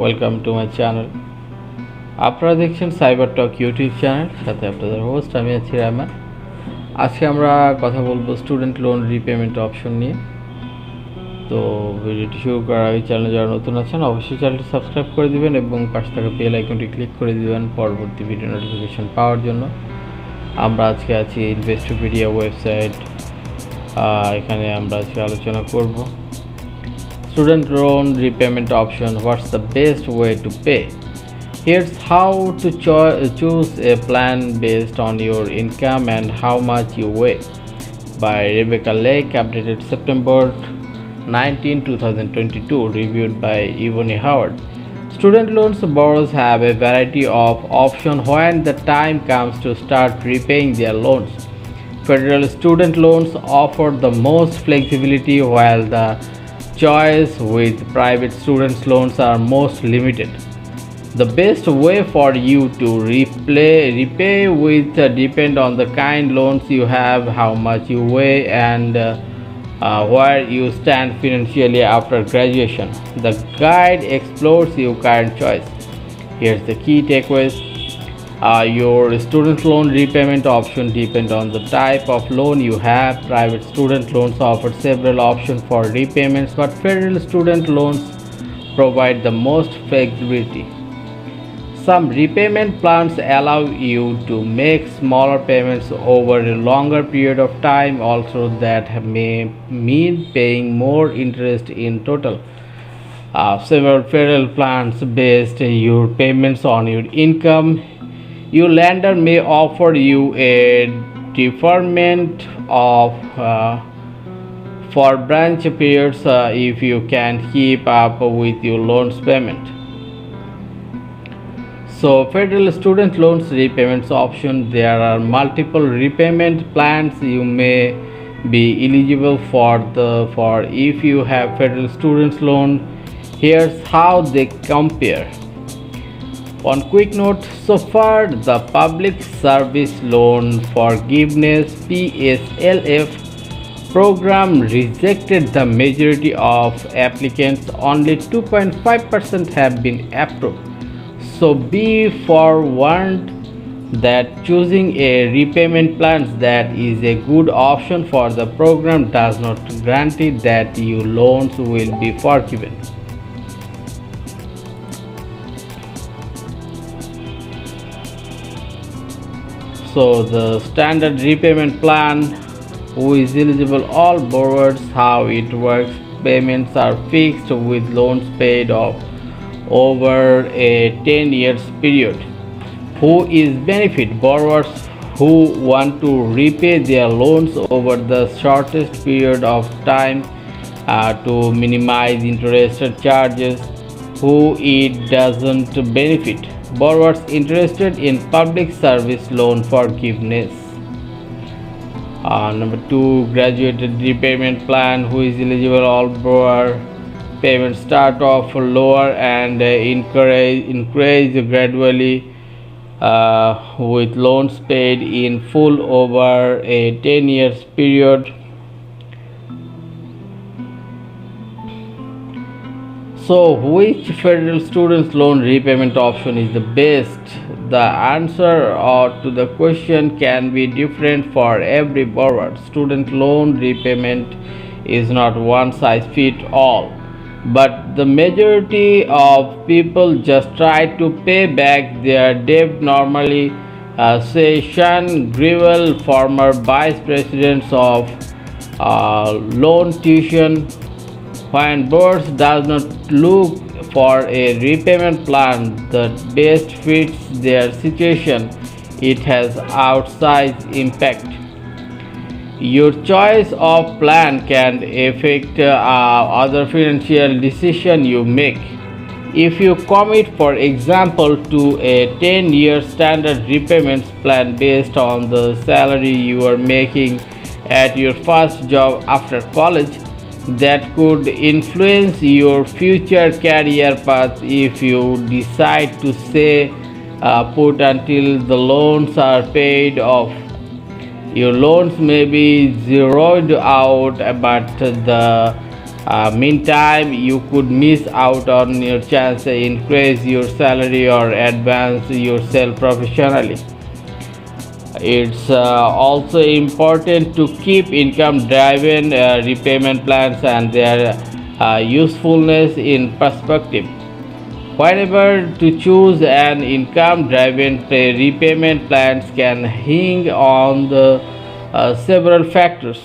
Welcome to my channel. আপনারা দেখছেন সাইবারটক YouTube channel, সাথে আপনাদের হোস্ট আমি আছি রহমান। আজকে আমরা কথা বলবো স্টুডেন্ট লোন রিপেমেন্ট অপশন নিয়ে। তো ভিডিওটি শুরু করার আগে চ্যানেলে যারা নতুন আছেন অবশ্যই চ্যানেলটি সাবস্ক্রাইব করে দিবেন এবং পাশে থাকা বেল আইকনটি ক্লিক করে দিবেন পরবর্তী ভিডিও নোটিফিকেশন পাওয়ার জন্য। আমরা আজকে আছি ইনভেস্টোপিডিয়া ওয়েবসাইট, এখানে আমরা আজকে আলোচনা করব student loan repayment option. What's the best way to pay? Here's how to choose a plan based on your income and how much you weigh, by Rebecca Lake, updated September 19, 2022, reviewed by Yvonne Howard. Student loans borrowers have a variety of options when the time comes to start repaying their loans. Federal student loans offer the most flexibility, while the choice with private student loans are most limited. The best way for you to repay with depend on the kind loans you have, how much you weigh, and where you stand financially after graduation. The guide explores your current choice. Here's the key takeaways. Your student loan repayment option depend on the type of loan you have. Private student loans offer several options for repayments, but federal student loans provide the most flexibility. Some repayment plans allow you to make smaller payments over a longer period of time, also that may mean paying more interest in total. Several federal plans based your payments on your income. Your lender may offer you a deferment of for branch periods if you can't keep up with your loans payment. So federal student loans repayments option, there are multiple repayment plans you may be eligible for if you have federal student loan. Here's how they compare. One quick note, so far the Public Service Loan Forgiveness (PSLF) program rejected the majority of applicants. Only 2.5% have been approved. So be forewarned that choosing a repayment plan that is a good option for the program does not guarantee that your loans will be forgiven. So the standard repayment plan, who is eligible, all borrowers. How it works: payments are fixed with loans paid off over a 10 years period. Who is benefit? Borrowers who want to repay their loans over the shortest period of time to minimize interest charges. Who it doesn't benefit? Borrowers interested in public service loan forgiveness. Number 2, graduated repayment plan, who is eligible, all borrower. Payments start off lower and increase gradually with loans paid in full over a 10 years period. So which federal student loan repayment option is the best? The answer to the question can be different for every borrower. Student loan repayment is not one size fits all, but the majority of people just try to pay back their debt normally, say Sean Grewal, former vice president of loan tuition. When borrowers does not look for a repayment plan that best fits their situation, it has outsized impact. Your choice of plan can affect other financial decision you make. If you commit, for example, to a 10-year standard repayments plan based on the salary you are making at your first job after college, that could influence your future career path. If you decide to stay put until the loans are paid off, your loans may be zeroed out, but the Meantime, you could miss out on your chance to increase your salary or advance yourself professionally. It's also important to keep income driven repayment plans and their usefulness in perspective. Whenever to choose an income driven repayment plans can hang on the several factors,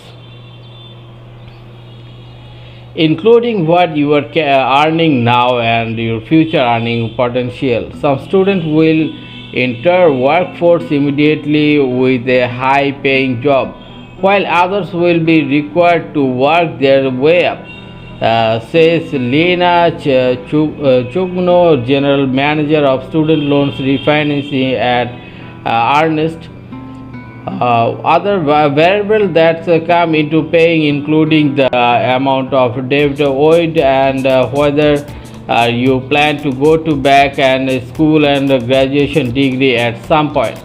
including what you are earning now and your future earning potential. Some students will enter workforce immediately with a high paying job, while others will be required to work their way up, says Lena Chugno, General Manager of Student Loans Refinancing at Ernest. Other variables that come into paying, including the amount of debt owed and whether you plan to go to back and school and graduation degree at some point.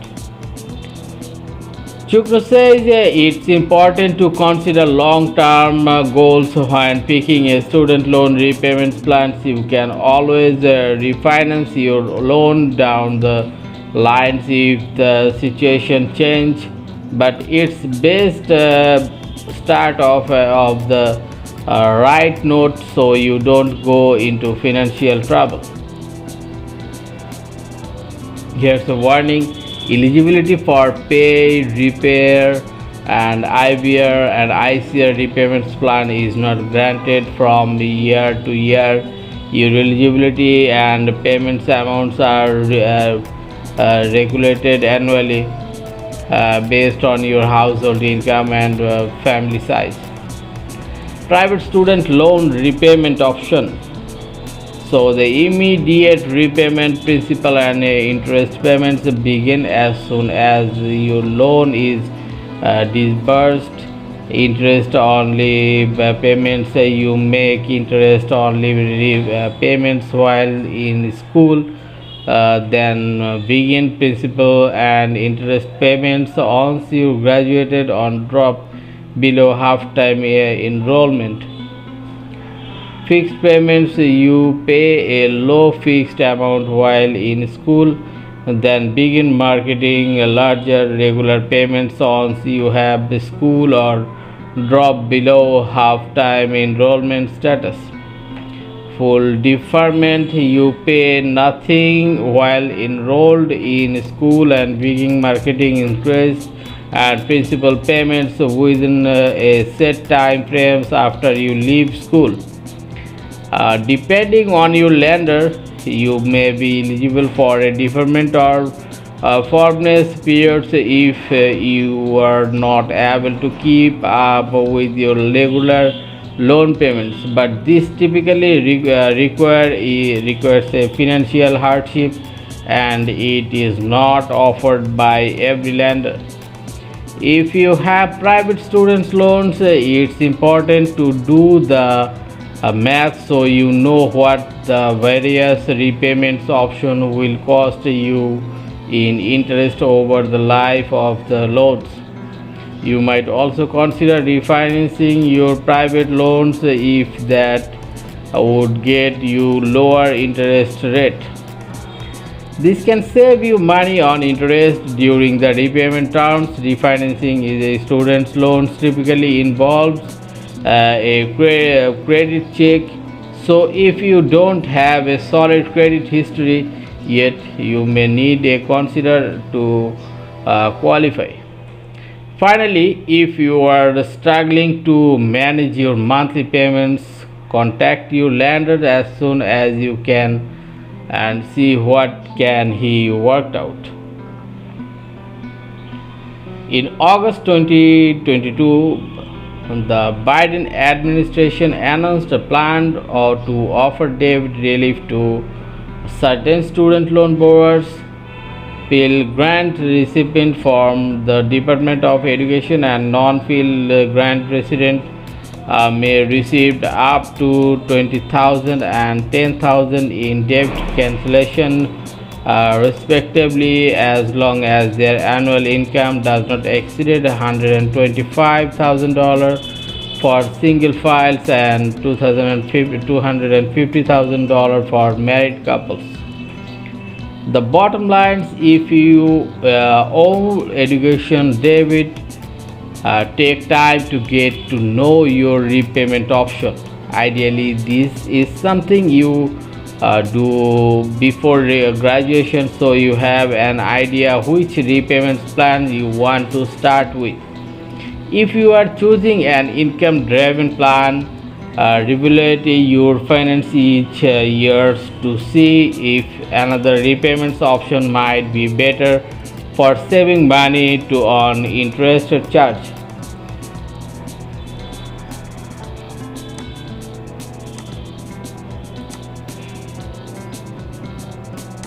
Chukra says it's important to consider long-term goals when picking a student loan repayment plan. You can always refinance your loan down the lines if the situation change, but it's best start of the right note so you don't go into financial trouble. Here's a warning: eligibility for pay, repair, and IBR and ICR repayments plan is not granted from year to year. Your eligibility and payments amounts are regulated annually based on your household income and family size. Private student loan repayment option. So the immediate repayment principal and interest payments begin as soon as your loan is disbursed. Interest only payments, you make interest only payments while in school. Then begin principal and interest payments once you graduated on drop below half-time enrollment. Fixed payments, you pay a low fixed amount while in school, then begin marketing larger regular payments once you have the school or drop below half-time enrollment status. Full deferment, you pay nothing while enrolled in school and begin marketing interest and principal payments within a set time frames after you leave school. Depending on your lender, you may be eligible for a deferment or forbearance periods if you are not able to keep up with your regular loan payments. But this typically requires a financial hardship, and it is not offered by every lender. If you have private student loans, it's important to do the math so you know what the various repayments option will cost you in interest over the life of the loans. You might also consider refinancing your private loans if that would get you lower interest rate. This can save you money on interest during the repayment terms. Refinancing is a student's loans typically involves a credit check. So if you don't have a solid credit history yet, you may need a consider to qualify. Finally, if you are struggling to manage your monthly payments, contact your lender as soon as you can and see what can he worked out. In August 2022, the Biden administration announced a plan to offer debt relief to certain student loan borrowers. Pell Grant recipient from the Department of Education and non-Pell Grant resident may receive up to $20,000 and $10,000 in debt cancellation respectively, as long as their annual income does not exceed $125,000 for single files and $250,000 for married couples. The bottom line is, if you owe education debit, take time to get to know your repayment option. Ideally, this is something you do before graduation, so you have an idea which repayment plan you want to start with. If you are choosing an income driven plan, evaluate your finance each year to see if another repayments option might be better for saving money to earn interest charge.